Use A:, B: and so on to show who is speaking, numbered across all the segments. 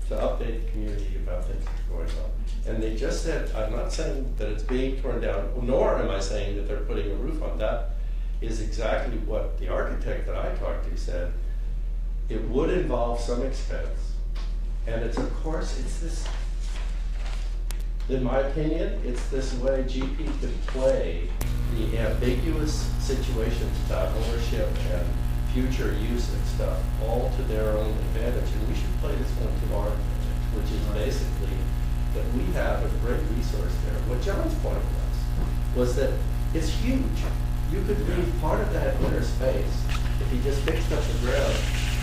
A: to update the community about things that are going on. And they just said, I'm not saying that it's being torn down, nor am I saying that they're putting a roof on. That is exactly what the architect that I talked to said. It would involve some expense. And it's, of course, it's this, in my opinion, it's this way GP could play the ambiguous situations about ownership and future use and stuff all to their own advantage. And we should play this one to our advantage, which is basically that we have a great resource there. What John's point was that it's huge. You could leave part of that inner space if you just fixed up the ground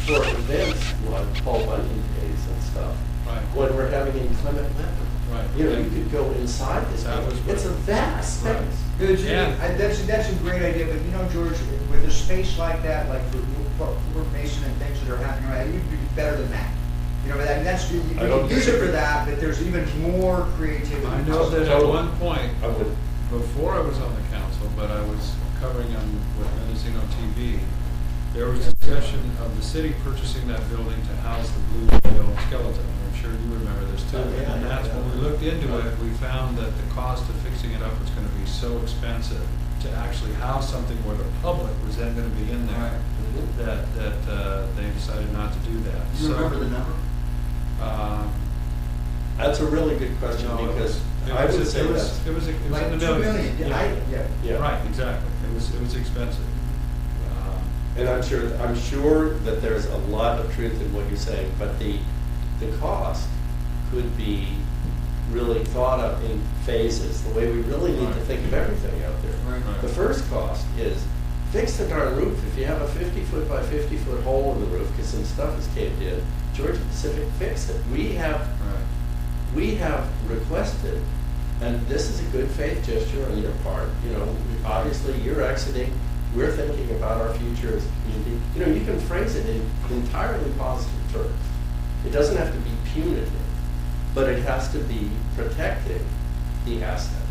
A: for events like Paul Bunyan days and stuff.
B: Right.
A: When we're having inclement weather.
B: Right.
A: You know, you could go inside this. It's a vast space.
B: Right.
C: Good,
B: Yeah.
C: that's a great idea, but you know, George, with a space like that, like for Mason and things that are happening right now, you'd be better than that. You know, that's, you can use it for that, but there's even more creativity.
B: I know that at one point,
A: I would.
B: before I was on the council, but I was covering on with Mendocino TV, there was discussion of the city purchasing that building to house the Blue Whale skeleton. I'm sure you remember this too.
A: Oh, yeah,
B: And that's when we looked into it, we found that the cost of fixing it up was going to be so expensive to actually house something where the public was then going to be in there, that they decided not to do that.
C: Do you remember the number?
A: That's a really good question because I would say
B: it was
C: Like
B: in the
C: 2
B: millions.
C: million,
A: yeah.
B: Right, exactly. It was expensive.
A: And I'm sure that there's a lot of truth in what you're saying, but the cost could be really thought of in phases, the way we really need to think of everything out there.
C: Right.
A: The first cost is fix the darn roof. If you have a 50-foot by 50-foot hole in the roof because some stuff is caved in, Georgia Pacific fixed it. We have requested, and this is a good faith gesture on your part. You know, obviously you're exiting. We're thinking about our future as a community. You know, you can phrase it in entirely positive terms. It doesn't have to be punitive, but it has to be protecting the asset.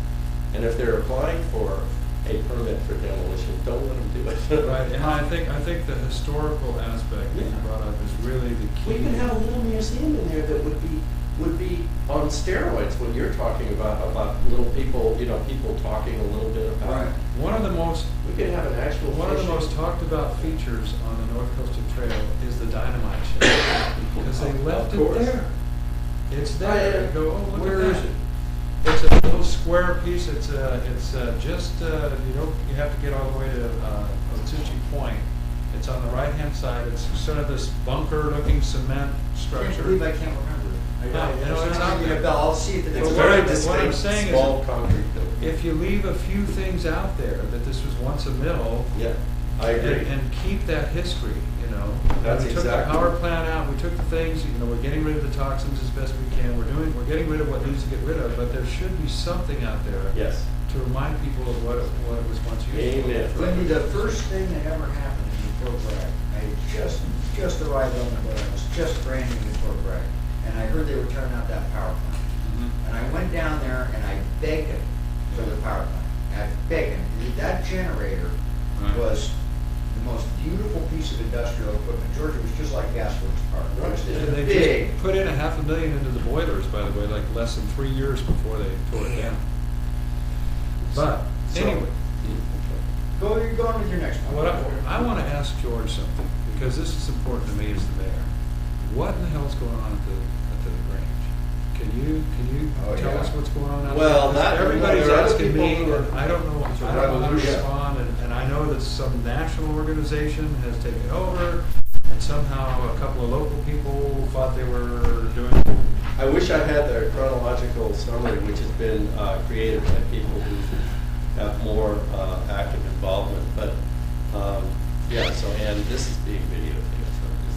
A: And if they're applying for a permit for demolition, don't let them do it.
B: Right, and I think the historical aspect that you brought up is really the key.
A: We could have a little museum in there that would be on steroids. What you're talking about little people, you know, people talking a little bit about.
C: Right.
B: One of the most talked about features on the North Coastal Trail is the dynamite shed, because they left it there. It's there. You go, oh, look
A: Where
B: at
A: is
B: that.
A: it?
B: It's a little square piece. It's just you have to get all the way to Otsuchi Point. It's on the right-hand side. It's sort of this bunker-looking cement
C: I
B: structure.
C: can't believe I can't remember it.
B: It's out there.
C: I'll see if
A: It's
C: it's
A: very
B: what I'm
A: distinct,
B: saying is-
A: small concrete building.
B: If you leave a few things out there, that this was once a mill,
A: Yeah, I agree.
B: and keep that history, you know.
A: That's
B: We took the
A: exactly-
B: power plant out, we took the things, you know, we're getting rid of the toxins as best we can, we're getting rid of what needs to get rid of, but there should be something out there
A: Yes.
B: to remind people of what it was once used
A: Amen.
B: for.
C: Lindy, the first thing that ever happened in Fort Bragg, I just arrived on the boat, I was just brand new in Fort Bragg, and I heard they were tearing out that power plant.
B: Mhm.
C: And I went down there and I begged him for the power plant. And I begged him. That generator
B: Right.
C: was the most beautiful piece of industrial equipment. Georgia was just like Gasworks Park. It was
B: And they
C: big.
B: just put in $500,000 into the boilers, by the way, like less than 3 years before they tore it down. But, anyway.
C: Go on with your next one.
B: What I want to ask George something, because this is important to me as the mayor. What in the hell is going on at the Grange? Can you tell us what's going on out
A: Well,
B: there?
A: that-
B: Everybody's
A: there are other
B: asking me,
A: people who are-
B: and I don't know
A: It's a
B: how to
A: revolution.
B: respond, and I know that some national organization has taken over, and somehow a couple of local people thought they were doing it.
A: I wish I had the chronological summary, which has been created by people who have more active involvement. But yeah, so and this is being videotaped.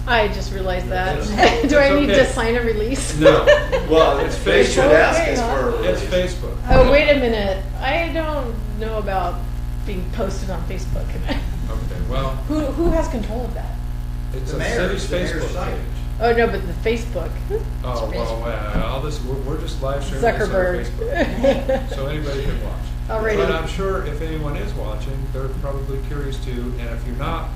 D: I just realized that.
B: Yes.
D: Do I
B: It's
D: need
B: okay.
D: to sign a release?
B: No.
A: Well,
B: It's
A: they should
B: Facebook.
A: ask us for a
B: It's
A: release.
B: Facebook.
D: Oh, wait a minute. I don't know about being posted on Facebook.
B: Okay, well,
D: Who has control of that?
B: it's
C: The
B: a
C: mayor's-
B: city's
C: the mayor's
B: Facebook
C: site.
B: page.
D: Oh, no, but the Facebook.
B: Oh, well, all this, we're just live streaming this on
D: Zuckerberg.
B: Facebook, so anybody can watch.
D: Alrighty.
B: But I'm sure if anyone is watching, they're probably curious too, and if you're not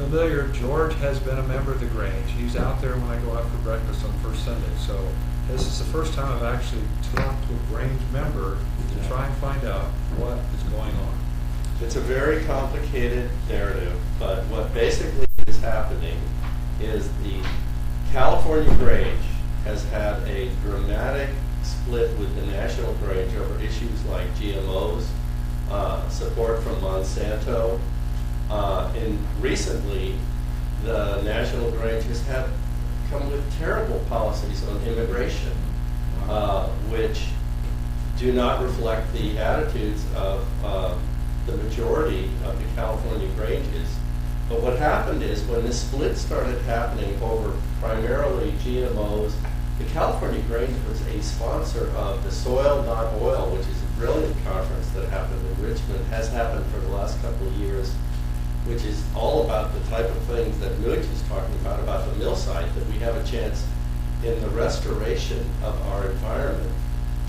B: familiar, George has been a member of the Grange. He's out there when I go out for breakfast on first Sunday. So this is the first time I've actually talked to a Grange member to try and find out what is going on.
A: It's a very complicated narrative, but what basically is happening is the California Grange has had a dramatic split with the National Grange over issues like GMOs, support from Monsanto, and recently the National Grange has come with terrible policies on immigration, which do not reflect the attitudes of the majority of the California Granges. But what happened is when this split started happening over primarily GMOs, the California Grange was a sponsor of the Soil Not Oil, which is a brilliant conference that happened in Richmond, has happened for the last couple of years, which is all about the type of things that Nuich is talking about the mill site, that we have a chance in the restoration of our environment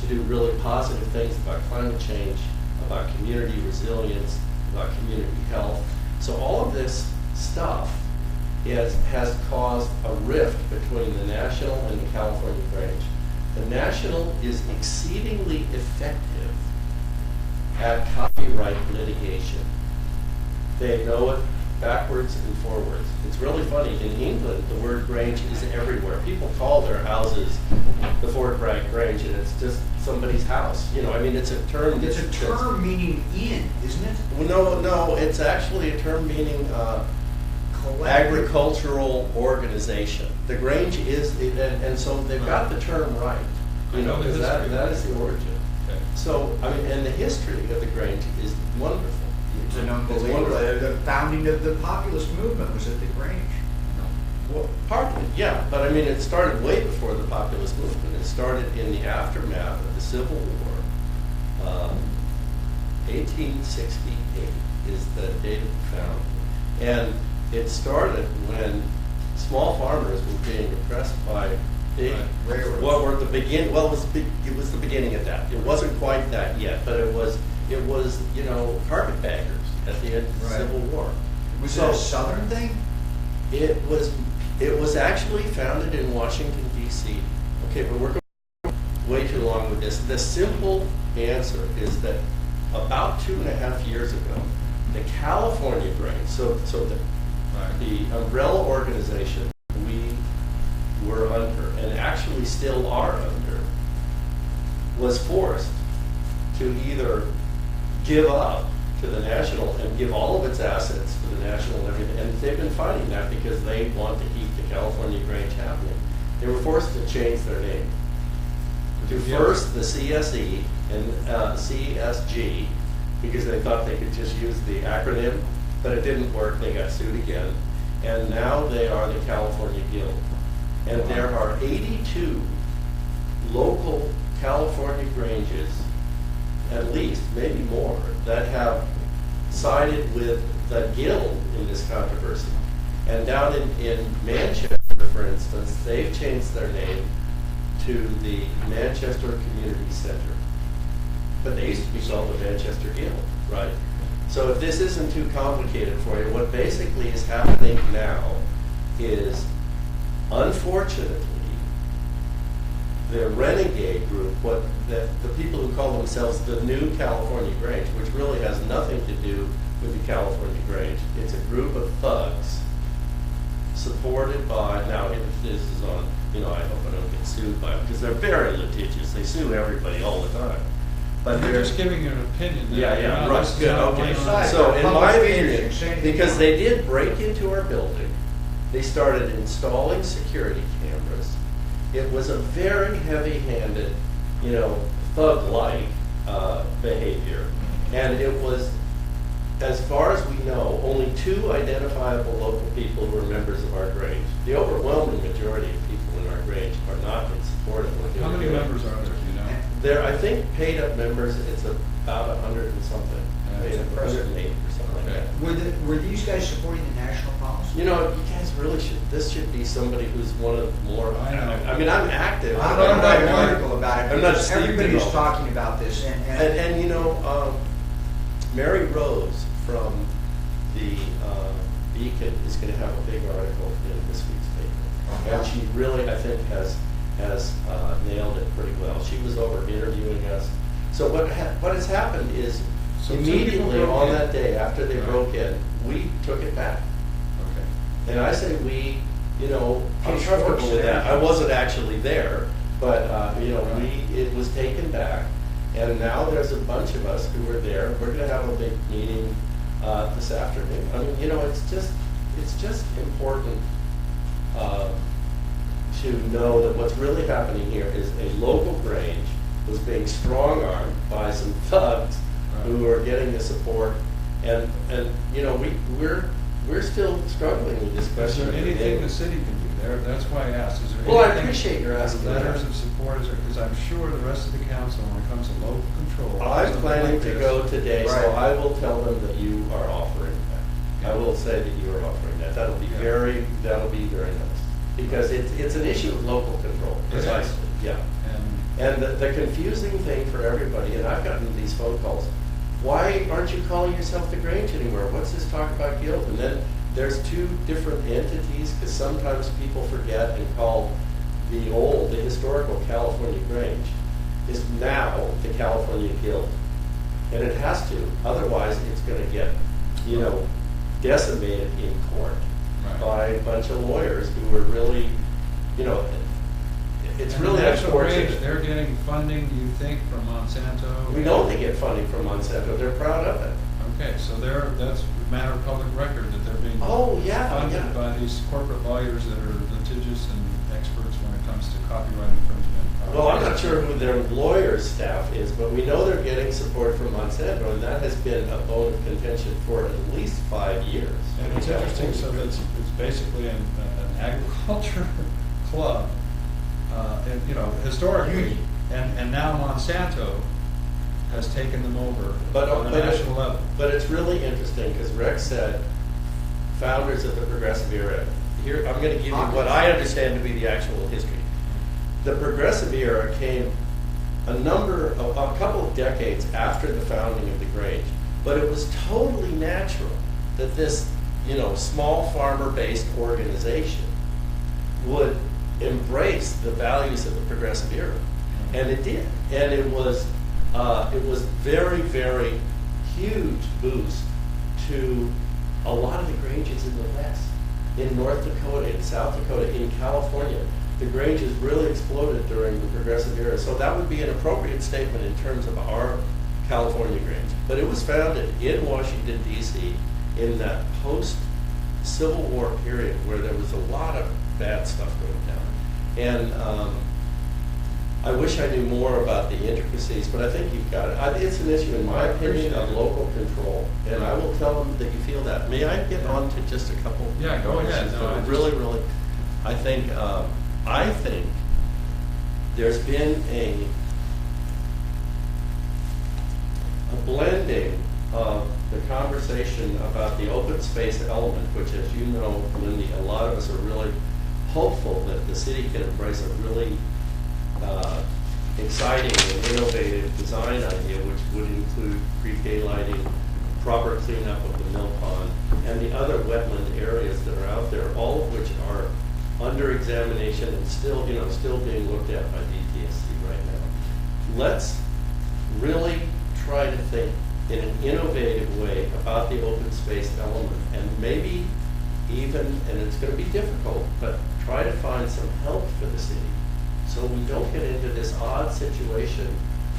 A: to do really positive things about climate change, about community resilience, about community health. So all of this stuff has caused a rift between the National and the California Grange. The National is exceedingly effective at copyright litigation. They know it backwards and forwards. It's really funny. In England, the word Grange is everywhere. People call their houses the Fort Bragg Grange, and it's just somebody's house. You know, I mean, it's a term.
C: It's a term meaning in, isn't it?
A: Well, no, it's actually a term meaning agricultural organization. The Grange is, and so they've got the term right. You know, because that is the origin.
B: Okay.
A: So, I mean, and the history of the Grange is wonderful.
C: It's an unbelievable. The founding of the populist movement was at the Grange.
A: Well, partly, yeah, but I mean, it started way before the populist movement. It started in the aftermath of the Civil War. 1868 is the date of the founding. And it started when small farmers were being oppressed by big
C: railroads.
A: Well, it was the beginning of that. It wasn't quite that yet, but it was carpetbaggers at the end of the Civil War.
C: Was it a Southern thing?
A: It was actually founded in Washington, D.C. Okay, but we're going way too long with this. The simple answer is that about 2.5 years ago, the California Grange, so the umbrella organization we were under, and actually still are under, was forced to either give up to the National and give all of its assets to the National and everything. And they've been fighting that because they want to keep the California Grange happening. They were forced to change their name to first the CSE and CSG because they thought they could just use the acronym, but it didn't work. They got sued again. And now they are the California Guild. And there are 82 local California Granges, at least, maybe more, that have sided with the Guild in this controversy. And down in Manchester, for instance, they've changed their name to the Manchester Community Center. But they used to be called the Manchester Guild, right? So if this isn't too complicated for you, what basically is happening now is, unfortunately, the renegade group, the people who call themselves the New California Grange, which really has nothing to do with the California Grange. It's a group of thugs supported by, now if this is on, I hope I don't get sued by them, because they're very litigious. They sue everybody all the time. But
B: They're just giving you an opinion.
A: Yeah, right, good, okay.
C: Side.
A: So in my
C: Public
A: opinion,
C: opinion,
A: because they did break into our building, they started installing security cameras. It was a very heavy-handed, thug-like behavior. And it was, as far as we know, only 2 identifiable local people who are members of our Grange. The overwhelming majority of people in our Grange are not in support of what they're
B: How many
A: doing.
B: members are there, do you know?
A: There, I think, paid-up members, it's about 100 and something.
B: That's
A: Paid-up, 108 or something like that.
C: Were these guys supporting the national policy?
A: You guys really this should be somebody who's one of more,
B: I know.
A: I mean, I'm active.
C: I'm going to write an article about it.
A: I'm not
C: because
A: Steve
C: everybody's
A: Duvall.
C: talking about this. And
A: Mary Rose from the Beacon is gonna have a big article in this week's paper. And she really, I think, has nailed it pretty well. She was over interviewing us. So what has happened is
B: So two people
A: immediately
B: broke
A: on
B: in.
A: that day after they
B: Right.
A: broke in, we took it back.
B: Okay.
A: And I say we, you know, I'm
C: Case
A: comfortable
C: Schwartz
A: with
C: there.
A: that. I wasn't actually there, but, you know,
B: Right.
A: it was taken back. And now there's a bunch of us who are there. We're gonna have a big meeting, this afternoon. I mean, you know, it's just important, to know that what's really happening here is a local Grange was being strong-armed by some thugs who are getting the support. And, you know, we're still struggling with this
B: Is
A: question.
B: there
A: of the
B: anything
A: name.
B: the city can do there? That's why I asked, is there
A: Well, I
B: anything?
A: appreciate your asking that.
B: Letters of support, because I'm sure the rest of the council, when it comes to local control.
A: I'm
B: something
A: planning
B: like
A: to
B: this-
A: go today, so
C: Right.
A: I will tell them that you are offering that. I will say that you are offering that. That'll be
B: Yeah.
A: very nice. Because it's an issue of local control,
B: It is.
A: precisely, yeah.
B: And
A: And the confusing thing for everybody, and I've gotten these phone calls, why aren't you calling yourself the Grange anymore? What's this talk about guilt? And then there's two different entities, because sometimes people forget and call the historical California Grange is now the California Guild. And it has to, otherwise it's gonna get, you know, decimated in court
B: Right.
A: by a bunch of lawyers who are really, you know, it's
B: and
A: really
B: the National Grange,
A: unfortunate.
B: they're getting funding, do you think, from Monsanto?
A: We know they get funding from Monsanto, they're proud of it.
B: Okay, so that's a matter of public record that they're being
A: Oh, yeah,
B: funded
A: yeah.
B: by these corporate lawyers that are litigious and experts when it comes to copyright infringement.
A: Well, I'm not sure who their lawyers' staff is, but we know they're getting support from Monsanto, and that has been a bone of contention for at least 5 years.
B: And it's interesting, so it's basically an agriculture club, and, you know, historically, and now Monsanto has taken them over
A: But,
B: on a national level.
A: but it's really interesting, because Rex said, founders of the Progressive Era. Here, I'm gonna give you what I understand to be the actual history. The Progressive Era came a couple of decades after the founding of the Grange, but it was totally natural that this, you know, small farmer-based organization would embrace the values of the Progressive Era, and it did. And it was very, very huge boost to a lot of the Granges in the West, in North Dakota, in South Dakota, in California. The Granges really exploded during the Progressive Era. So that would be an appropriate statement in terms of our California Grange. But it was founded in Washington, D.C. in that post-Civil War period where there was a lot of bad stuff going down. And I wish I knew more about the intricacies, but I think you've got it. It's an issue, in my opinion, of local control, and I will tell them that you feel that. May I get on to just a couple?
B: Yeah, go ahead. No, I just-
A: Really, I think there's been a blending of the conversation about the open space element, which, as you know, Lindy, a lot of us are really hopeful that the city can embrace a really exciting and innovative design idea, which would include pre-K lighting, proper cleanup of the mill pond, and the other wetland areas that are out there, all of which are under examination and still being looked at by DTSC right now. Let's really try to think in an innovative way about the open space element, and maybe even, and it's going to be difficult, but try to find some help for the city so we don't get into this odd situation.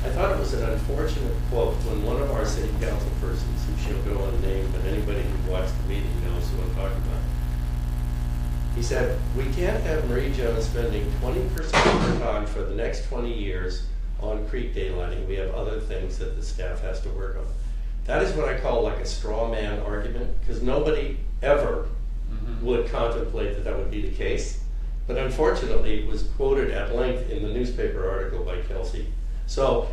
A: I thought it was an unfortunate quote when one of our city council persons, who shall go unnamed, but anybody who watched the meeting knows who I'm talking about. He said, we can't have Marie Jones spending 20% of her time for the next 20 years on creek daylighting. We have other things that the staff has to work on. That is what I call like a straw man argument, because nobody ever would contemplate that that would be the case. But unfortunately, it was quoted at length in the newspaper article by Kelsey. So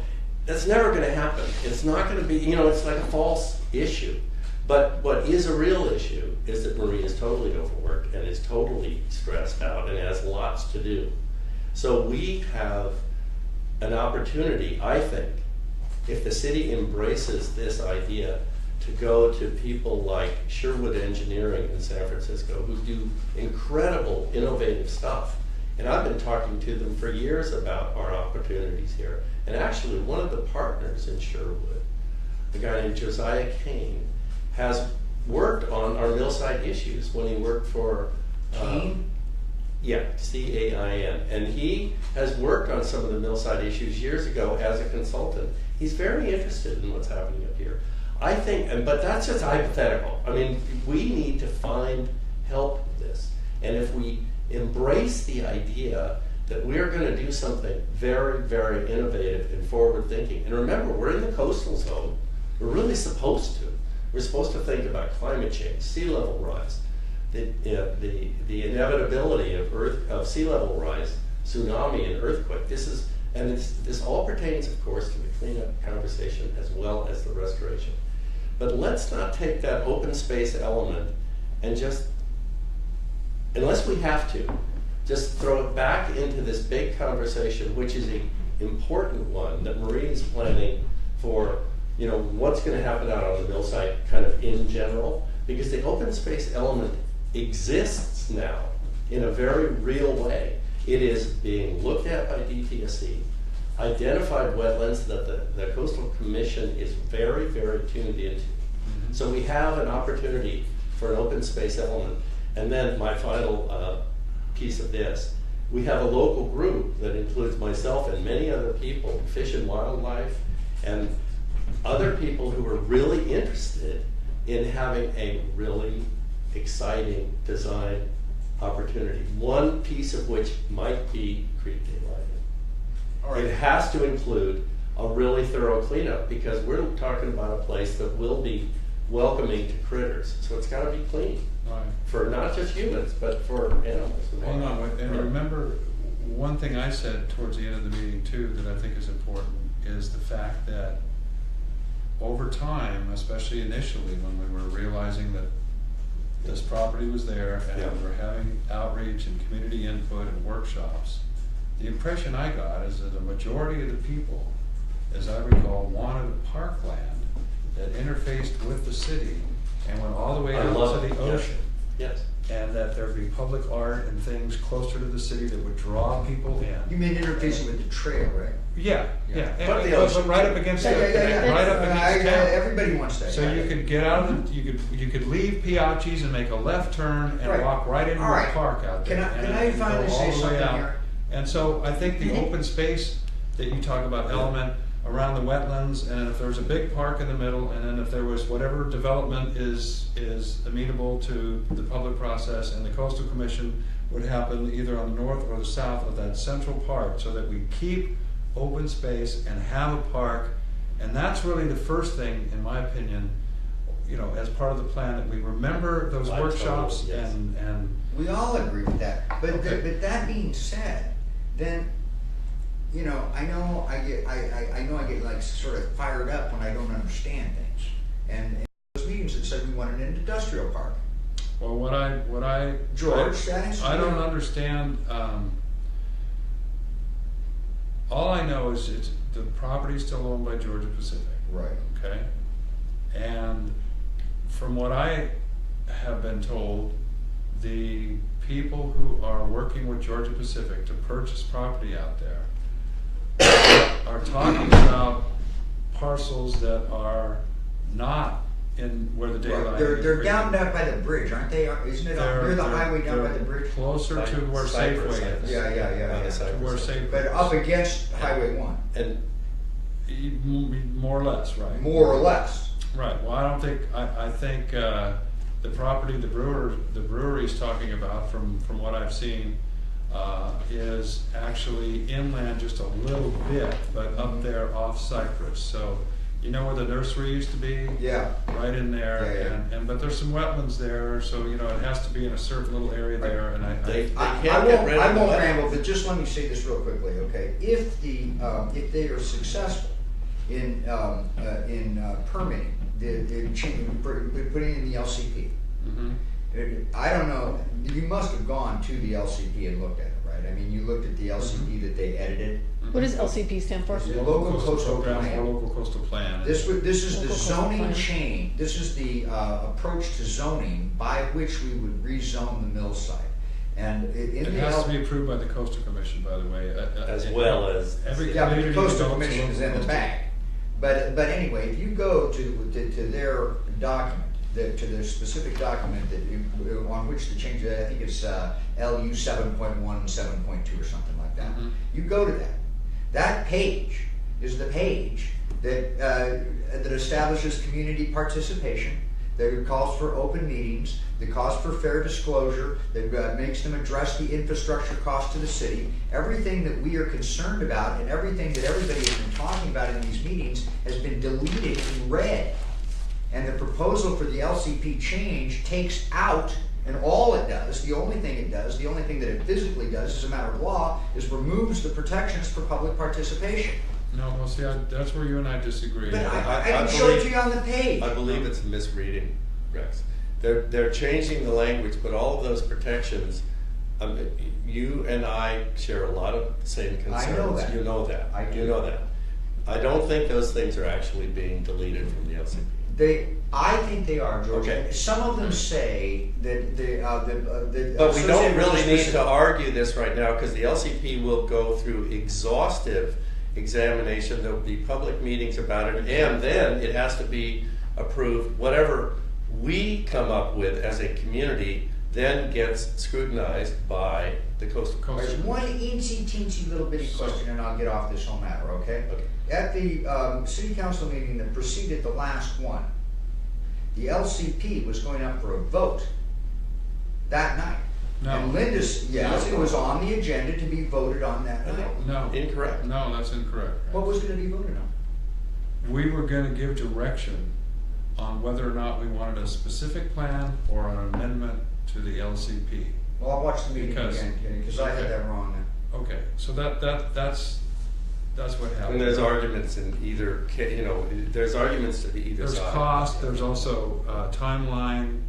A: that's never going to happen. It's not going to be, it's like a false issue. But what is a real issue is that Marie is totally overworked and is totally stressed out and has lots to do. So we have an opportunity, I think, if the city embraces this idea, to go to people like Sherwood Engineering in San Francisco, who do incredible, innovative stuff. And I've been talking to them for years about our opportunities here. And actually, one of the partners in Sherwood, a guy named Josiah Kane, has worked on our Millside issues when he worked for
C: Kane?
A: Yeah, C-A-I-N. And he has worked on some of the Millside issues years ago as a consultant. He's very interested in what's happening up here. I think, but that's just hypothetical. I mean, we need to find help with this. And if we embrace the idea that we're going to do something very, very innovative and forward-thinking, and remember, we're in the coastal zone. We're really supposed to. We're supposed to think about climate change, sea level rise, the inevitability of sea level rise, tsunami and earthquake. This all pertains, of course, to the cleanup conversation as well as the restoration. But let's not take that open space element and just, unless we have to, just throw it back into this big conversation, which is an important one that Marie's planning for, what's going to happen out on the mill site kind of in general, because the open space element exists now in a very real way. It is being looked at by DTSC, identified wetlands that the Coastal Commission is very, very tuned into. Mm-hmm. So we have an opportunity for an open space element. And then my final piece of this, we have a local group that includes myself and many other people, Fish and Wildlife, and other people who are really interested in having a really exciting design opportunity. One piece of which might be creek daylighting. All right. It has to include a really thorough cleanup, because we're talking about a place that will be welcoming to critters. So it's got to be clean.
B: Right.
A: For not just humans, but for animals.
B: Hang on, and remember, one thing I said towards the end of the meeting too that I think is important is the fact that over time, especially initially when we were realizing that this property was there and we were having outreach and community input and workshops, the impression I got is that a majority of the people, as I recall, wanted a parkland that interfaced with the city and went all the way out to the ocean.
A: Yes.
B: And that there'd be public art and things closer to the city that would draw people in.
C: You mean interfacing with the trail, right?
B: Yeah.
A: But
B: But right up against
C: right up
B: against town.
C: Everybody wants that.
B: So you could get out of the, you could leave Piachi's and make a left turn and walk right into the park out there.
C: Can I finally say something here?
B: And so I think the open space that you talk about element around the wetlands, and if there was a big park in the middle, and then if there was whatever development is amenable to the public process, and the Coastal Commission would happen either on the north or the south of that central park, so that we keep open space and have a park. And that's really the first thing, in my opinion, as part of the plan, that we remember those workshops.
A: Totally, yes.
B: and
C: we all agree with that. But but that being said, then I know I get like sort of fired up when I don't understand things. And in those meetings it said we wanted an industrial park.
B: Well,
C: George,
B: I don't understand. All I know is the property is still owned by Georgia Pacific.
C: Right.
B: Okay. And from what I have been told, the people who are working with Georgia Pacific to purchase property out there are talking about parcels that are not in where the daylight.
C: They're down by the bridge, aren't they? Isn't it near the highway down by the bridge?
B: Closer to where Safeway is.
C: Yeah.
B: Where Safeway.
C: But up against Highway 1.
B: And more or less, right?
C: More or less.
B: Right. Well, I think the property the brewery's talking about, from what I've seen, is actually inland just a little bit, but up there off Cypress. So where the nursery used to be?
C: Yeah.
B: Right in there.
C: Yeah.
B: And but there's some wetlands there, so it has to be in a certain little area there. And
C: I won't ramble, but just let me say this real quickly, okay? If they are successful in permitting putting in the LCP.
B: Mm-hmm.
C: I don't know. You must have gone to the LCP and looked at it, right? I mean, you looked at the LCP that they edited.
D: What does LCP stand for?
C: It's the Local Coastal
B: Program
C: Plan.
B: for Local Coastal Plan.
C: This is the
D: Local coastal
C: zoning
D: plan.
C: change, this is the approach to zoning by which we would rezone the mill site. And in
B: It
C: the.
B: has to be approved by the Coastal Commission, by the way.
A: As well as.
B: Every
C: Yeah, but the
B: community
C: coastal
B: develops a
C: commission is
B: local
C: in the
B: coastal-
C: bag. But anyway, if you go to their document, to their specific document on which the change, I think it's LU 7.1 and 7.2 or something like that.
B: Mhm.
C: You go to that. That page is the page that establishes community participation, that calls for open meetings, that calls for fair disclosure, that makes them address the infrastructure cost to the city. Everything that we are concerned about and everything that everybody has been talking about in these meetings has been deleted in red. And the proposal for the LCP change takes out, and all it does, the only thing it does, the only thing that it physically does as a matter of law, is removes the protections for public participation.
B: No, well, see, that's where you and I disagree.
C: But I
A: I
C: can show it
A: believe-
C: to you on the page.
A: I believe it's a misreading, Rex. They're changing the language, but all of those protections, you and I share a lot of the same concerns.
C: I know that.
A: You know that.
C: I do.
A: You know that. I don't think those things are actually being deleted from the LCP.
C: I think they are, George.
A: Okay.
C: Some of them say that
A: But we don't
C: associated with
A: really
C: the
A: need to
C: specific-
A: argue this right now, because the LCP will go through exhaustive examination. There'll be public meetings about it, and then it has to be approved. Whatever we come up with as a community then gets scrutinized by the coastal
C: There's
A: commission.
C: one eensy teensy little bitty question, and I'll get off this whole matter, okay?
A: Okay.
C: At the city council meeting that preceded the last one, the LCP was going up for a vote that night.
B: No.
C: And Linda's, yes,
A: No.
C: it was on the agenda to be voted on that night.
B: No.
A: Incorrect.
B: No, that's incorrect.
C: What was gonna be voted on?
B: We were gonna give direction on whether or not we wanted a specific plan or an amendment to the LCP.
C: Well, I'll watch the meeting
B: Because-
C: again, Kenny, because I had
B: okay.
C: that wrong.
B: Okay, so that's what happened.
A: And there's arguments in either, there's arguments to either
B: There's
A: side.
B: cost, there's also timeline,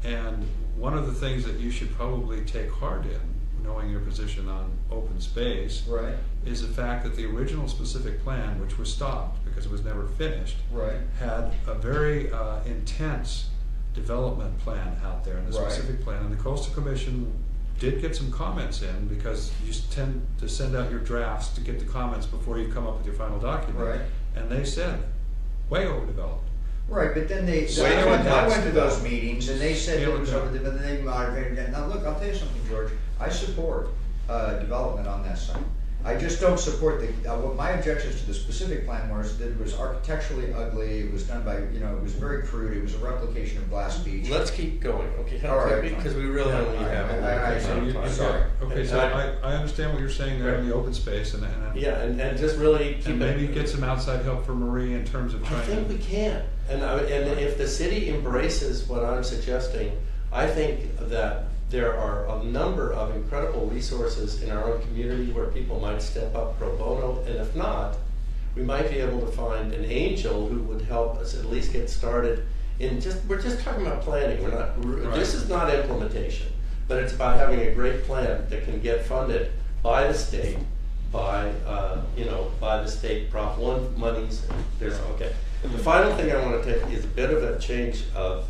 B: and one of the things that you should probably take heart in, knowing your position on open space,
C: Right,
B: is the fact that the original specific plan, which was stopped because it was never finished,
C: right.
B: had a very intense development plan out there in the
C: Right.
B: specific plan, and the Coastal Commission did get some comments in, because you tend to send out your drafts to get the comments before you come up with your final document.
C: Right.
B: And they said, way overdeveloped.
C: Right, but then they,
A: Way
C: I
A: too
C: went
A: much
C: to those meetings and they said
B: Scale
C: it
B: it
C: was
B: down.
C: over, but then they moderated it. Now, look, I'll tell you something, George, I support development on that site. I just don't support what my objections to the specific plan was that it was architecturally ugly, it was done by, it was very crude, it was a replication of Glass Beach.
A: Let's keep going, okay?
C: All right,
A: Because
C: fine.
A: we really only have a little
C: I-
A: bit
C: so
A: of
C: you-
A: time.
C: I'm sorry.
B: Okay,
A: And
B: so
A: I-
B: I understand what you're saying there in the open space, and
A: Yeah, and just really keep it.
B: and maybe get some outside help for Marie in terms of
A: I
B: trying
A: think we
B: to.
A: can, and if the city embraces what I'm suggesting, I think that there are a number of incredible resources in our own community where people might step up pro bono, and if not, we might be able to find an angel who would help us at least get started in we're just talking about planning, this is not implementation, but it's about having a great plan that can get funded by the state, by the state Prop 1 monies. Okay. And the final thing I want to take is a bit of a change of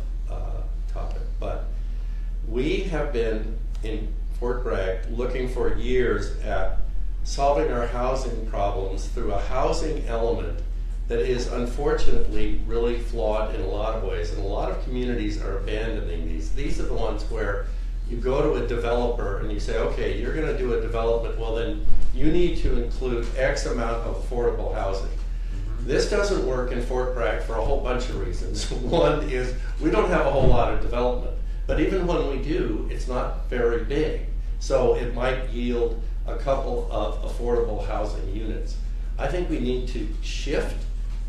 A: topic, but we have been in Fort Bragg looking for years at solving our housing problems through a housing element that is unfortunately really flawed in a lot of ways, and a lot of communities are abandoning these. These are the ones where you go to a developer and you say, okay, you're going to do a development, well then you need to include X amount of affordable housing. This doesn't work in Fort Bragg for a whole bunch of reasons. One is we don't have a whole lot of development, but even when we do, it's not very big. So it might yield a couple of affordable housing units. I think we need to shift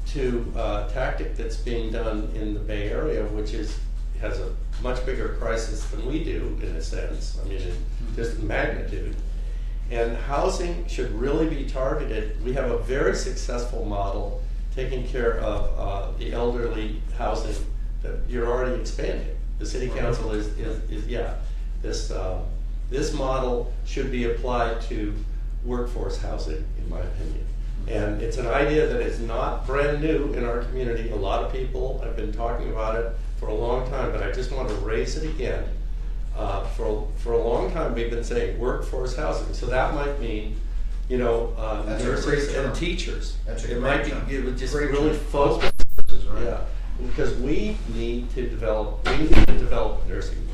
A: to a tactic that's being done in the Bay Area, which has a much bigger crisis than we do, in a sense. I mean, in just magnitude. And housing should really be targeted. We have a very successful model taking care of the elderly housing that you're already expanding. The city council is this this model should be applied to workforce housing, in my opinion. And it's an idea that is not brand new in our community. A lot of people have been talking about it for a long time, but I just want to raise it again. For a long time, we've been saying workforce housing, so that might mean, you know,
C: That's a great
A: nurses
C: term.
A: and teachers.
C: That's a
A: It
C: great
A: might be,
C: term.
A: it would just
C: Great
A: really
C: term.
A: focus.
B: Right.
A: Yeah, because we need to develop nursing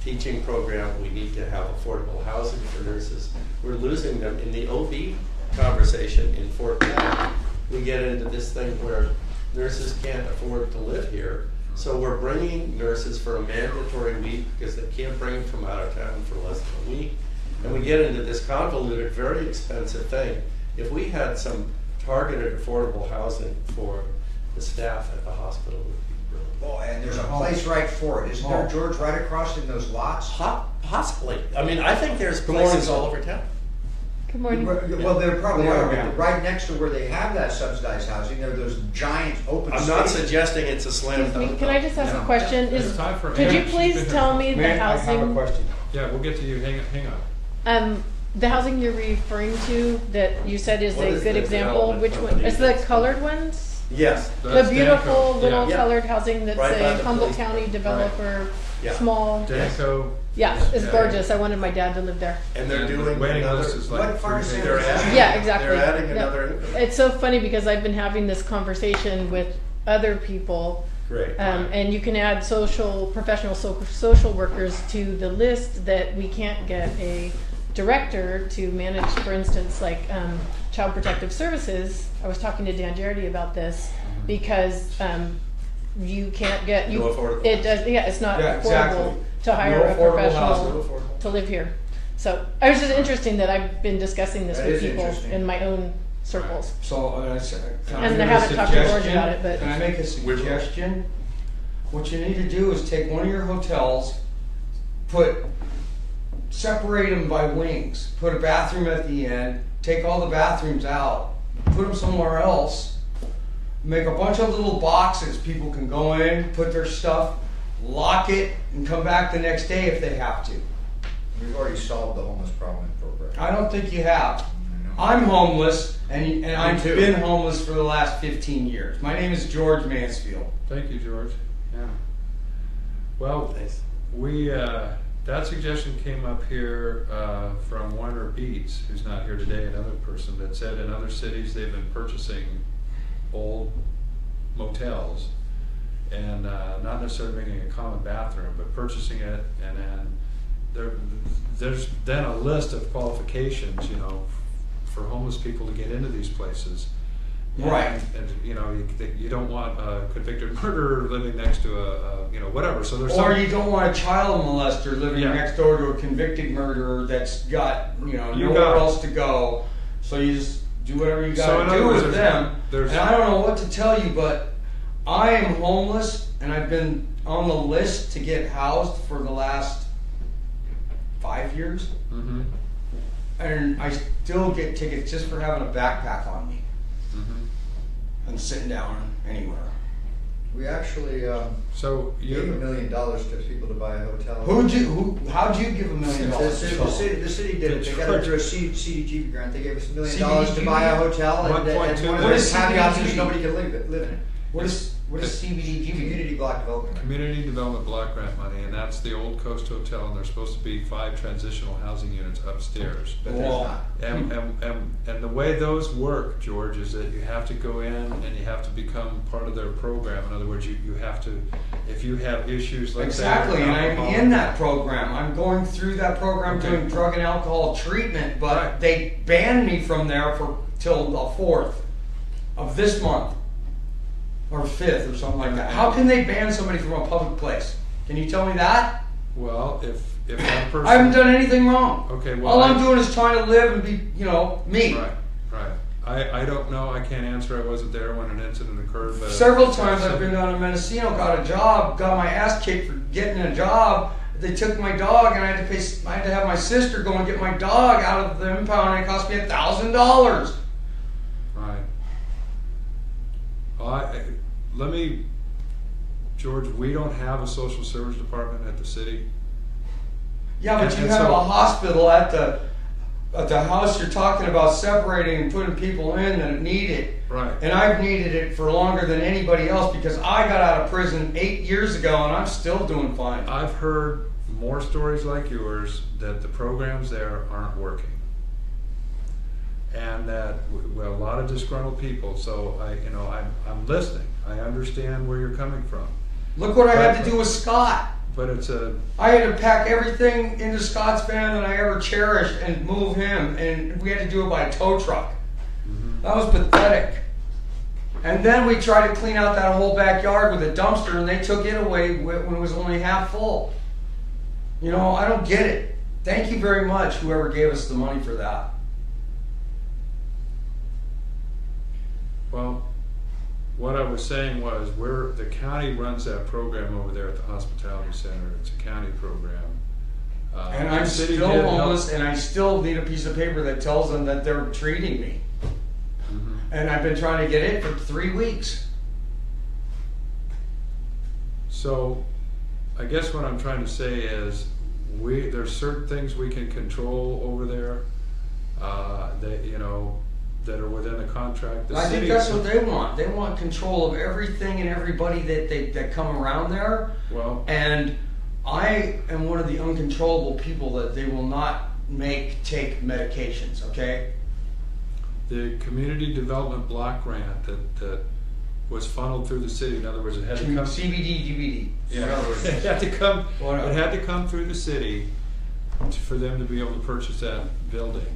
A: teaching program. We need to have affordable housing for nurses. We're losing them in the OB conversation in Fort Worth. We get into this thing where nurses can't afford to live here. So we're bringing nurses for a mandatory week because they can't bring them from out of town for less than a week. And we get into this convoluted, very expensive thing. If we had some targeted affordable housing for the staff at the hospital, it would be brilliant.
C: Oh, and there's a place right for it, isn't there,
E: Oh.
C: George, right across in those lots?
A: Possibly. I mean, I think there's
E: Good morning,
A: places
E: sir.
A: all over town.
D: Good morning.
C: Well, there probably
E: Good
C: are,
E: morning,
C: but
E: ma'am.
C: right next to where they have that subsidized housing, there are those giant open
A: I'm not
C: spaces.
A: suggesting it's a slam
D: Excuse me,
A: dunk.
D: can I just ask
C: No.
D: a question?
B: It's
D: Is,
B: time for
D: could you
B: Ann. She's
D: please
B: been
D: tell
B: here.
D: me the
E: Man, I have a
D: housing,
E: question.
B: Yeah, we'll get to you. Hang on.
D: the housing you're referring to that you said is
A: What
D: a
A: is
D: good
A: the
D: example?
A: development
D: Which one?
A: company
D: Is the
A: that's-
D: colored ones?
A: Yes.
D: The
B: That's
D: beautiful
B: Danco.
D: little
A: Yeah.
D: colored housing that's
A: Right by
D: a
A: the
D: Humboldt
A: police
D: County
A: station.
D: developer,
A: Yeah.
D: small.
B: Danco.
D: Yeah, it's
B: Yeah.
D: gorgeous. I wanted my dad to live there.
A: And they're
B: And the
A: doing
B: waiting
A: another.
B: list is
C: What
B: like
C: part of
B: 3
C: San
A: They're
B: pages.
A: adding,
D: Yeah, exactly.
A: They're adding
D: Yep.
A: another.
D: It's so funny because I've been having this conversation with other people,
A: Great.
D: and you can add professional social workers to the list that we can't get a director to manage, for instance, like Child Protective Services. I was talking to Dan Jardy about this because you can't get
A: No affordable
D: it does, yeah, it's not
E: Yeah,
D: affordable
E: exactly.
D: to hire
E: No
D: a
E: affordable
D: professional
E: housing.
A: No affordable.
D: to live here. So I was just interesting that I've been discussing this
C: That
D: with
C: is
D: people
C: interesting.
D: in my own circles.
E: So, can I
D: And
E: make
D: I
E: a
D: haven't talked to George
E: suggestion?
D: about it, but-
E: Can I make a suggestion? What you need to do is take one of your hotels, separate them by wings, put a bathroom at the end, take all the bathrooms out, put them somewhere else, make a bunch of little boxes people can go in, put their stuff, lock it, and come back the next day if they have to.
C: We've already solved the homeless problem in Fort Bragg.
E: I don't think you have.
C: I know.
E: I'm homeless, and I've
A: too.
E: been homeless for the last 15 years. My name is George Mansfield.
B: Thank you, George. Yeah. Well,
A: Thanks.
B: we that suggestion came up here from Warner Beats, who's not here today, another person that said in other cities they've been purchasing old motels and not necessarily making a common bathroom, but purchasing it, and then there's then a list of qualifications, you know, for homeless people to get into these places.
E: Right.
B: And you know, you don't want a convicted murderer living next to a you know, whatever. So there's
E: Or
B: some,
E: you don't want a child molester living
B: Yeah.
E: next door to a convicted murderer that's got, you know,
B: You
E: nowhere
B: got it.
E: else to go. So you just do whatever you
B: So
E: got
B: in
E: to
B: other
E: do
B: words,
E: with
B: there's-
E: them.
B: there's-
E: And I don't know what to tell you, but I am homeless, and I've been on the list to get housed for the last 5 years.
B: Mhm,
E: And I still get tickets just for having a backpack on me
B: mhm.
E: and sitting down anywhere.
C: We actually
B: So
C: gave $1
B: you,
C: million to people to buy a hotel.
E: How'd you give $1 million?
C: The city did it. They got it through a CDG grant. They gave us $1 million to
E: CDG?
C: buy a hotel, and
B: 1.2
C: one of
E: What
C: the
E: is
C: caveats is
E: CDG?
C: nobody can live in it.
E: What is CBDG?
C: Community block development. Grant.
B: Community Development Block Grant money, and that's the Old Coast Hotel, and there's supposed to be 5 transitional housing units upstairs.
C: But there's
E: Well,
C: not.
B: And the way those work, George, is that you have to go in and you have to become part of their program. In other words, you have to, if you have issues like
E: Exactly, and I'm
B: alcohol-
E: in that program. I'm going through that program
B: Okay.
E: doing drug and alcohol treatment, but
B: Right.
E: they banned me from there for till the 4th of this month. Or 5th or something like that. How can they ban somebody from a public place? Can you tell me that?
B: Well, if one person.
E: I haven't done anything wrong.
B: Okay, well,
E: All I'm doing is trying to live and be, me.
B: Right. I don't know, I can't answer, I wasn't there when an incident occurred, but.
E: Several times I've been down to Mendocino, got a job, got my ass kicked for getting a job. They took my dog, and I had to have my sister go and get my dog out of the impound, and it cost me $1,000.
B: Right. Let me, George, we don't have a social service department at the city.
E: Yeah, but
B: And-
E: you
B: and
E: have
B: so-
E: a hospital at the house you're talking about separating and putting people in that need it.
B: Right.
E: And I've needed it for longer than anybody else because I got out of prison 8 years ago and I'm still doing fine.
B: I've heard more stories like yours that the programs there aren't working. And that, well, a lot of disgruntled people, so I'm listening. I understand where you're coming from.
E: Look what I had to do with Scott.
B: But it's
E: I had to pack everything into Scott's van that I ever cherished and move him, and we had to do it by a tow truck. That was pathetic. And then we tried to clean out that whole backyard with a dumpster, and they took it away when it was only half full. You know, I don't get it. Thank you very much, whoever gave us the money for that.
B: well, what I was saying was the county runs that program over there at the hospitality center. It's a county program.
E: And I'm
B: the city
E: still
B: did help-
E: homeless, and I still need a piece of paper that tells them that they're treating me.
B: Mhm.
E: And I've been trying to get it for 3 weeks.
B: So, I guess what I'm trying to say is, there's certain things we can control over there, that are within the contract. The
E: I think
B: city-
E: that's what they want. They want control of everything and everybody that come around there.
B: Well,
E: And I am one of the uncontrollable people that they will not take medications, okay?
B: the community development block grant that was funneled through the city, in other words, it had to come.
E: CBD, DVD.
B: Yeah,
E: whatever it
B: it
E: is.
B: had to come,
E: Whatever.
B: it had to come through the city for them to be able to purchase that building,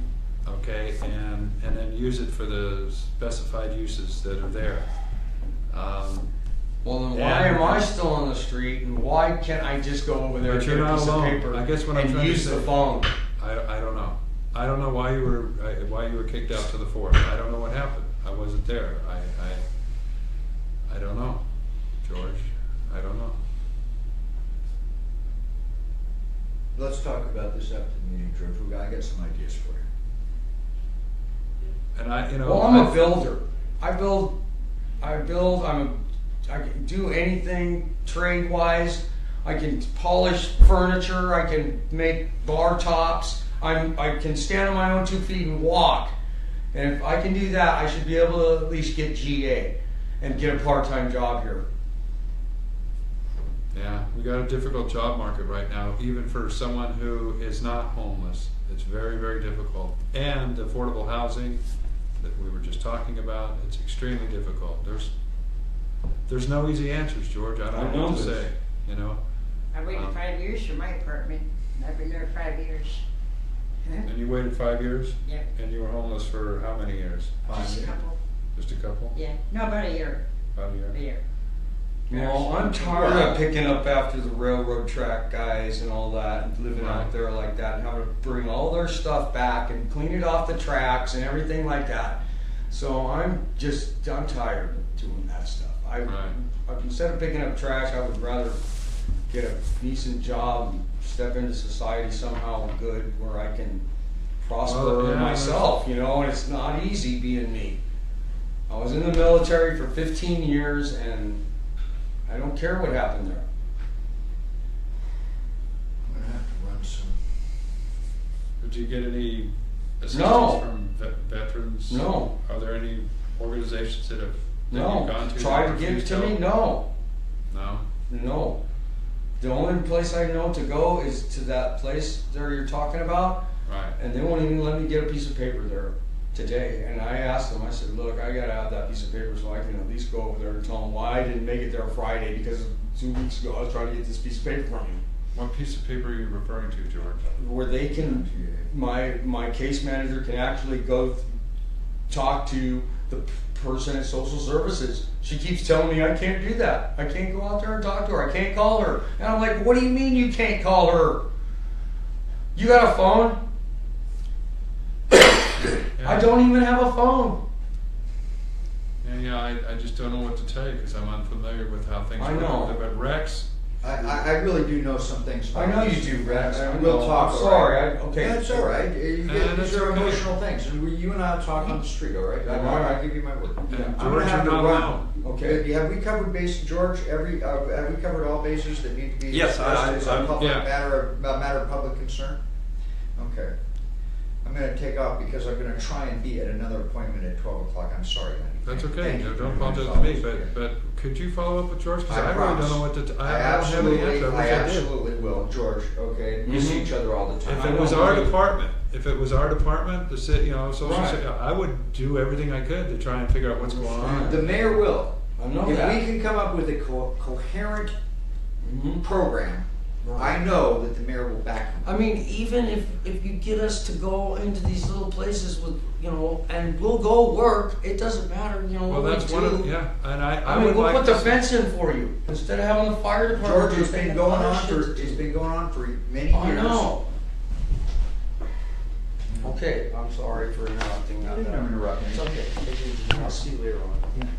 B: okay, and then use it for the specified uses that are there.
E: Well, then
B: Yeah.
E: why am I still on the street, and why can't I just go over there
B: But
E: and
B: you're
E: get a
B: not
E: piece
B: alone.
E: of paper
B: I guess what I'm
E: and
B: trying to
E: use the
B: say-
E: phone?
B: I don't know. I don't know why you were kicked out to the fourth. I don't know what happened. I wasn't there. I don't know, George. I don't know.
C: Let's talk about this after the meeting, George. I got some ideas for you.
B: And
E: Well, I'm a builder. I can do anything trade-wise. I can polish furniture. I can make bar tops. I can stand on my own 2 feet and walk. And if I can do that, I should be able to at least get GA and get a part-time job here.
B: Yeah, we got a difficult job market right now, even for someone who is not homeless. It's very, very difficult. And affordable housing that we were just talking about, it's extremely difficult. There's no easy answers, George. I don't know what to say, you know?
F: I waited 5 years for my apartment. I've been there 5 years.
B: And you waited 5 years?
F: Yeah.
B: And you were homeless for how many years?
F: Just a couple.
B: Just a couple?
F: Yeah. No, about a year.
B: About a year?
F: A year.
E: Well, I'm tired of picking up after the railroad track guys and all that, and living out there like that, and having to bring all their stuff back and clean it off the tracks and everything like that. So I'm tired of doing that stuff. Instead of picking up trash, I would rather get a decent job and step into society somehow good, where I can prosper
B: Well, yeah,
E: myself, you know, and it's not easy being me. I was in the military for 15 years, and I don't care what happened there.
C: I'm gonna have to run some.
B: Did you get any assistance
E: No.
B: from veterans?
E: No.
B: Are there any organizations that you've
E: No,
B: gone to?
E: try
B: that
E: to give it
B: refuse
E: to me,
B: help?
E: no,
B: No?
E: no. The only place I know to go is to that place there you're talking about,
B: Right.
E: and they won't even let me get a piece of paper there today. And I asked them, I said, look, I gotta have that piece of paper so I can at least go over there and tell them why I didn't make it there Friday, because 2 weeks ago I was trying to get this piece of paper from you.
B: What piece of paper are you referring to, George?
E: Where they can, my case manager can actually go talk to the person at social services. She keeps telling me I can't do that. I can't go out there and talk to her. I can't call her. And I'm like, what do you mean you can't call her? You got a phone? I don't even have a phone.
B: Yeah, I just don't know what to tell you because I'm unfamiliar with how things
E: I
B: work.
E: know.
B: But Rex,
C: I really do know some things.
E: I know you do, Rex. I
C: We'll
E: know.
C: talk.
E: I'm sorry.
C: all right?
E: Okay.
C: That's all right.
B: that's
C: These are
B: okay.
C: emotional things, and you and I will talk on the street. All right.
E: All right.
C: I'll give you my word.
B: And
C: I'm
B: George,
C: gonna have
B: you're
C: to
B: not
C: run.
B: alone.
E: Okay.
C: Have we covered George? Have we covered all bases that need to be
A: Yes,
C: discussed as a
A: I'm-
C: public
B: yeah.
C: matter of public concern? Okay. I'm gonna take off because I'm gonna try and be at another appointment at 12 o'clock. I'm sorry, Lenny.
B: That's
C: Thank
B: okay,
C: you
B: no,
C: for
B: don't
C: your
B: apologize to me,
C: resolve.
B: but could you follow up with George? Because I really
C: promise.
B: don't know what to, I don't have any
C: absolutely,
B: answer, I wish I did.
C: absolutely will, George. Okay, we see each other all the time.
B: If it was our department, the city, social,
E: Right.
B: I would do everything I could to try and figure out what's going on.
C: The mayor will.
E: I know
C: If
E: that.
C: we can come up with a coherent
E: Mhm.
C: program,
E: Right.
C: I know that the mayor will back him.
E: I mean, even if you get us to go into these little places with, and we'll go work, it doesn't matter,
B: Well,
E: what we
B: that's one of,
E: do.
B: yeah, and I
E: I mean,
B: would
E: we'll
B: like
E: put the
B: to see-
E: fence in for you instead of having the fire department.
C: George, it's
E: and
C: been going
E: other
C: on for,
E: shit.
C: it's been going on for many years.
E: I know. Okay, I'm sorry for interrupting that.
C: I'm interrupting.
E: It's okay. I'll see you later on.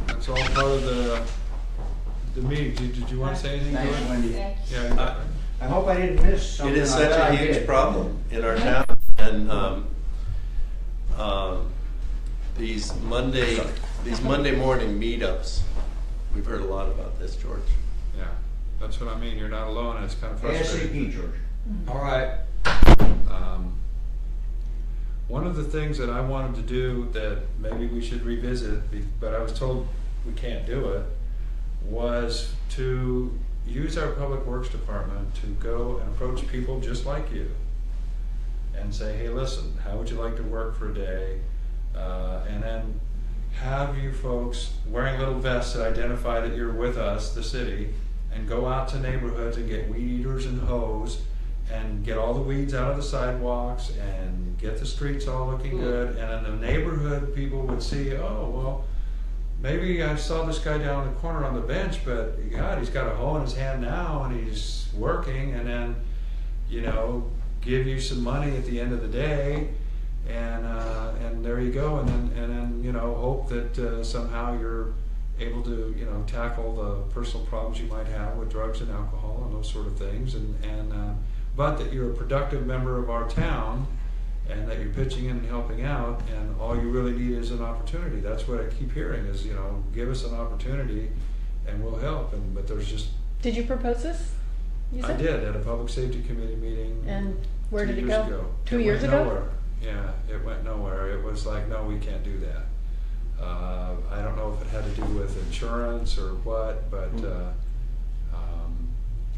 B: That's all part of the meeting. Did you want to say anything,
C: Thanks,
B: George?
C: Wendy.
B: Yeah,
C: I hope I didn't miss something.
A: It is
C: I
A: such
C: bet
A: a
C: I
A: huge
C: did.
A: problem in our town, and these Monday morning meetups. We've heard a lot about this, George.
B: yeah, that's what I mean, you're not alone, and it's kind of frustrating.
C: ASAP, George.
E: All right.
B: One of the things that I wanted to do that maybe we should revisit, but I was told we can't do it, was to use our public works department to go and approach people just like you and say, hey, listen, how would you like to work for a day? And then have you folks wearing little vests that identify that you're with us, the city, and go out to neighborhoods and get weed eaters and hose and get all the weeds out of the sidewalks and get the streets all looking good. And in the neighborhood, people would see, oh, well, maybe I saw this guy down in the corner on the bench, but God, he's got a hoe in his hand now and he's working. And then, give you some money at the end of the day, and there you go. And then hope that somehow you're able to tackle the personal problems you might have with drugs and alcohol and those sort of things, but that you're a productive member of our town and that you're pitching in and helping out, and all you really need is an opportunity. That's what I keep hearing is, give us an opportunity and we'll help. But there's just,
D: Did you propose this? You
B: I
D: said?
B: did at a public safety committee meeting.
D: And where
B: 2
D: did it
B: years
D: go?
B: ago.
D: 2
B: It
D: years
B: went
D: ago?
B: nowhere. Yeah, it went nowhere. It was like, no, we can't do that. I don't know if it had to do with insurance or what, but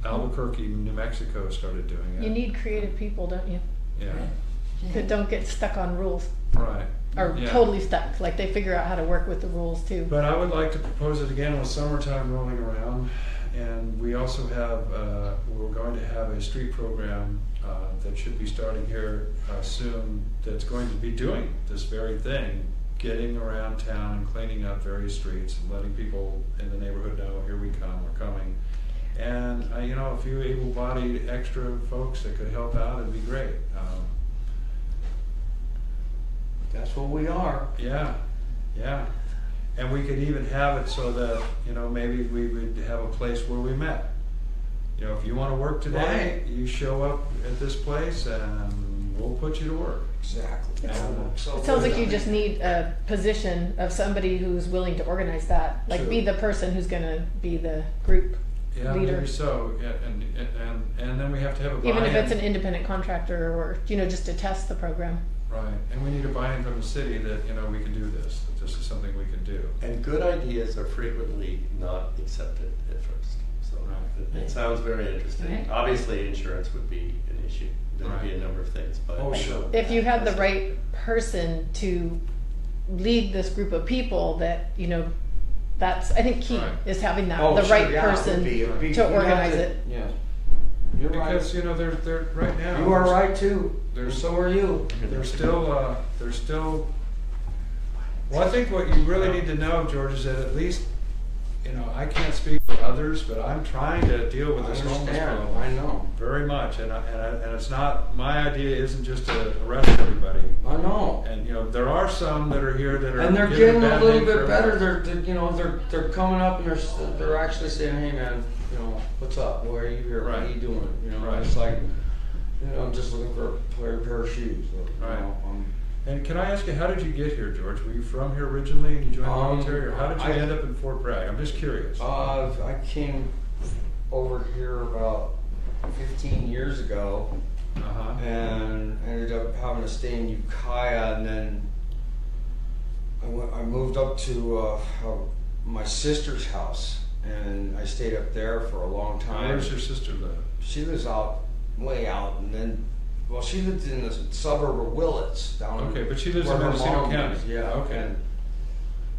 B: Albuquerque, New Mexico started doing it.
D: You need creative people, don't you?
B: Yeah,
D: That don't get stuck on rules,
B: right.
D: or
B: Yeah.
D: totally stuck, like they figure out how to work with the rules too.
B: But I would like to propose it again with summertime rolling around. And we also have, we're going to have a street program that should be starting here soon that's going to be doing this very thing, getting around town and cleaning up various streets and letting people in the neighborhood know, here we come, we're coming. And, a few able-bodied extra folks that could help out, it'd be great.
E: That's what we are.
B: Yeah. And we could even have it so that, maybe we would have a place where we met. If you want to work today, you show up at this place and we'll put you to work.
E: Exactly.
D: It sounds like you just need a position of somebody who's willing to organize that, like be
B: True.
D: the person who's gonna be the group
B: Yeah,
D: leader.
B: maybe so. Yeah, and then we have to have a buy-in.
D: Even if it's an independent contractor or, just to test the program.
B: Right, and we need a buy-in from the city that, we can do this, that this is something we can do.
A: And good ideas are frequently not accepted at first. So
B: Right.
A: it sounds very interesting.
F: Right.
A: Obviously, insurance would be an issue. There would be a
B: Right.
A: number of things, but.
B: Oh, sure.
D: If you had the right person to lead this group of people that, that's, I think key
B: Right.
D: is having that,
E: Oh,
D: the
E: sure,
D: right
E: yeah, it would
D: person
E: be. It'd be-
D: to
E: you have
D: organize
E: to-
D: it.
E: Yes. You're right.
B: Because, they're right now.
E: You are right too.
B: There's-
E: So are you.
B: There's still, well, I think what you really need to know, George, is that at least you know, I can't speak for others, but I'm trying to deal with
E: I
B: this homeless
E: understand.
B: problem.
E: I know.
B: Very much, and it's not, my idea isn't just to arrest everybody.
E: I know.
B: And, you know, there are some that are here that are.
E: And they're
B: giving
E: getting a
B: bad
E: little
B: name
E: bit
B: for
E: better.
B: everybody.
E: They're you know they're coming up and they're actually saying, hey man, you know, what's up? Why are you here? What are
B: Right.
E: you doing? You know,
B: Right.
E: it's like, you know, I'm just looking for a pair of shoes. You
B: Right.
E: know,
B: And can I ask you, how did you get here, George? Were you from here originally and you joined the military, or how did you
E: I-
B: end up in Fort Bragg? I'm just curious.
E: I came over here about 15 years ago
B: Uh-huh.
E: and ended up having to stay in Ukiah, and then I moved up to my sister's house, and I stayed up there for a long time.
B: Where does your sister live?
E: She lives way out, and then, well, she lived in the suburb of Willits down.
B: Okay, but she lives
E: where
B: in
E: her
B: Mendocino
E: mom
B: County.
E: lives, Yeah.
B: Okay.
E: And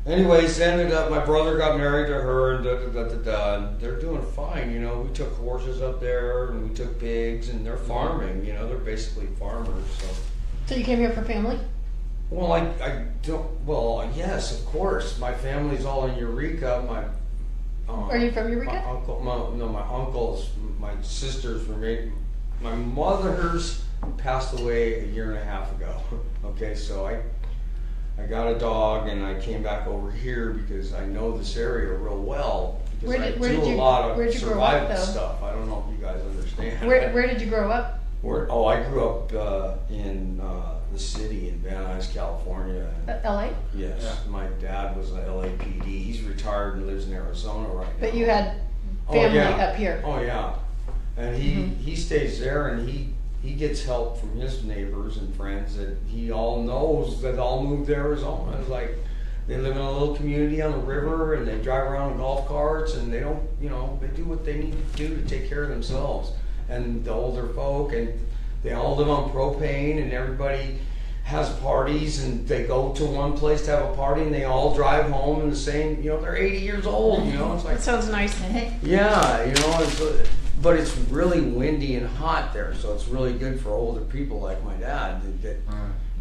E: anyways, ended up my brother got married to her, and and they're doing fine. You know, we took horses up there, and we took pigs, and they're farming. You know, they're basically farmers.
D: So you came here for family?
E: Well, I don't. Well, yes, of course. My family's all in Eureka.
D: Are you from Eureka?
E: My uncle, my uncles, my sisters were made. My mother's passed away a year and a half ago. Okay, so I got a dog, and I came back over here because I know this area real well. Because
D: Where did-
E: I
D: where
E: do
D: did
E: a
D: you-
E: lot
D: where'd
E: of
D: you grow up,
E: survival
D: though?
E: stuff. I don't know if you guys understand.
D: Where did you grow up?
E: I grew up in the city in Van Nuys, California. And
D: LA?
E: yes,
B: Yeah.
E: my dad was an LAPD. He's retired and lives in Arizona right now.
D: But you had
E: Oh,
D: family
E: yeah.
D: up here.
E: Oh yeah, and he stays there, and he gets help from his neighbors and friends that he all knows that all moved to Arizona. It's like they live in a little community on the river, and they drive around in golf carts, and they don't, you know, they do what they need to do to take care of themselves. And the older folk, and they all live on propane, and everybody has parties, and they go to one place to have a party, and they all drive home in the same, you know, they're 80 years old, you know, it's like,
D: That sounds nice.
E: yeah, you know, but it's really windy and hot there, so it's really good for older people like my dad.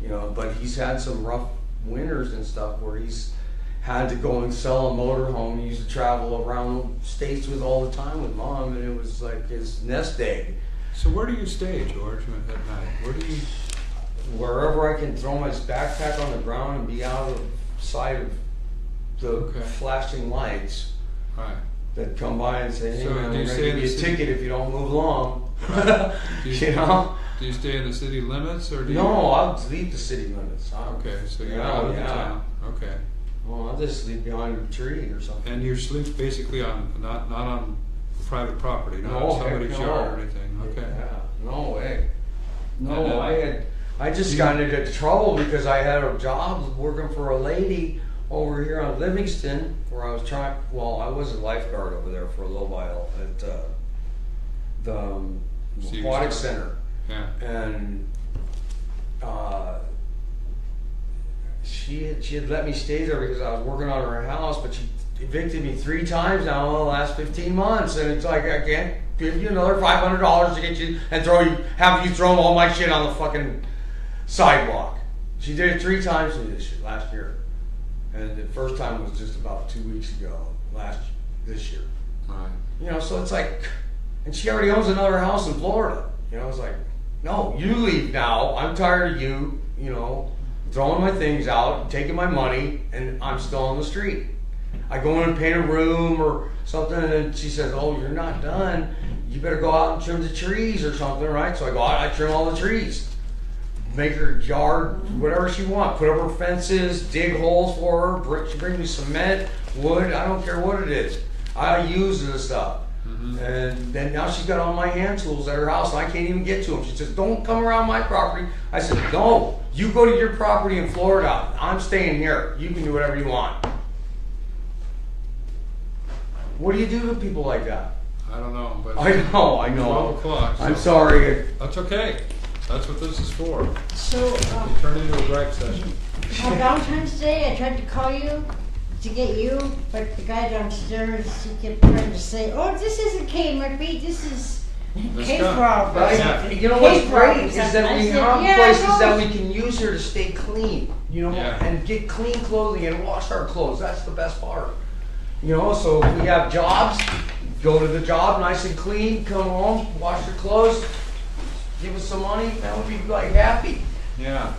E: You know, but he's had some rough winters and stuff where he's had to go and sell a motorhome. He used to travel around the states with all the time with mom, and it was like his nest egg.
B: So where do you stay, George, at night? Where do you?
E: Wherever I can throw my backpack on the ground and be out of sight of the
B: Okay.
E: flashing lights
B: Right.
E: that come by and say, hey
B: So
E: man,
B: do you
E: we're gonna
B: stay in
E: give you
B: the
E: a
B: city?
E: ticket if you don't move along.
B: Do
E: You know?
B: Do you stay in the city limits, or do you?
E: No, I'll leave the city limits.
B: Okay, so you're
E: Yeah,
B: out of the
E: yeah.
B: town. Okay.
E: Well, I'll just sleep behind a tree or something.
B: And you sleep basically on not on private property, not
E: No,
B: on somebody's
E: heck no.
B: yard or anything. Okay.
E: Yeah, no way.
B: And,
E: No, I just got into trouble because I had a job working for a lady over here on Livingston where I was I was a lifeguard over there for a little while at the
B: Sea
E: aquatic
B: Resort.
E: center.
B: Yeah.
E: And she had let me stay there because I was working on her house, but she evicted me 3 times now in the last 15 months, and it's like I can't give you another $500 to get you and have you throw all my shit on the fucking sidewalk. She did it 3 times to me last year, and the first time was just about 2 weeks ago this year.
B: Right.
E: You know, so it's like, and she already owns another house in Florida. You know, it's like, no, you leave now. I'm tired of you, you know, throwing my things out, taking my money, and I'm still on the street. I go in and paint a room or something, and she says, oh, you're not done. You better go out and trim the trees or something, right? So I go out, I trim all the trees. Make her yard, whatever she wants. Put up her fences, dig holes for her. She brings me cement, wood, I don't care what it is. I use this stuff. And then now she's got all my hand tools at her house, and I can't even get to them. She says, don't come around my property. I said, no, you go to your property in Florida. I'm staying here. You can do whatever you want. What do you do to people like that?
B: I don't know, but
E: I know.
B: 12 o'clock.
E: I'm
B: so-
E: sorry.
B: That's okay. That's what this is for.
F: So,
B: Turn it into a break session.
F: on Valentine's Day, I tried to call you to get you, but the guy downstairs, he kept trying to say, oh, this isn't K Murphy, this is K
B: guy.
F: Frog.
E: Right?
B: Yeah.
E: You know what's
F: Hey,
E: great
F: Frog,
E: is that
F: I
E: we
F: said,
E: have
F: yeah, I
E: places
F: know.
E: that we can use here to stay clean, you know,
B: Yeah.
E: and get clean clothing and wash our clothes. That's the best part. You know, so if we have jobs, go to the job nice and clean, come home, wash your clothes, give us some money, that would be like happy.
B: Yeah.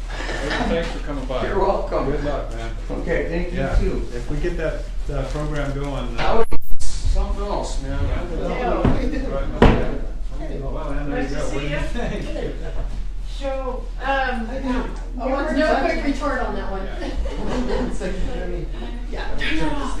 B: Thanks for coming by.
E: You're welcome.
B: Good luck, man.
E: Okay, thank you
B: Yeah.
E: too.
B: If we get that program going.
E: That would be something else, man.
B: Well, and there you
D: Nice to
B: go. What do
D: see
B: you
D: you.
B: think?
D: So, no quick retort on that one. Yeah, turn it off.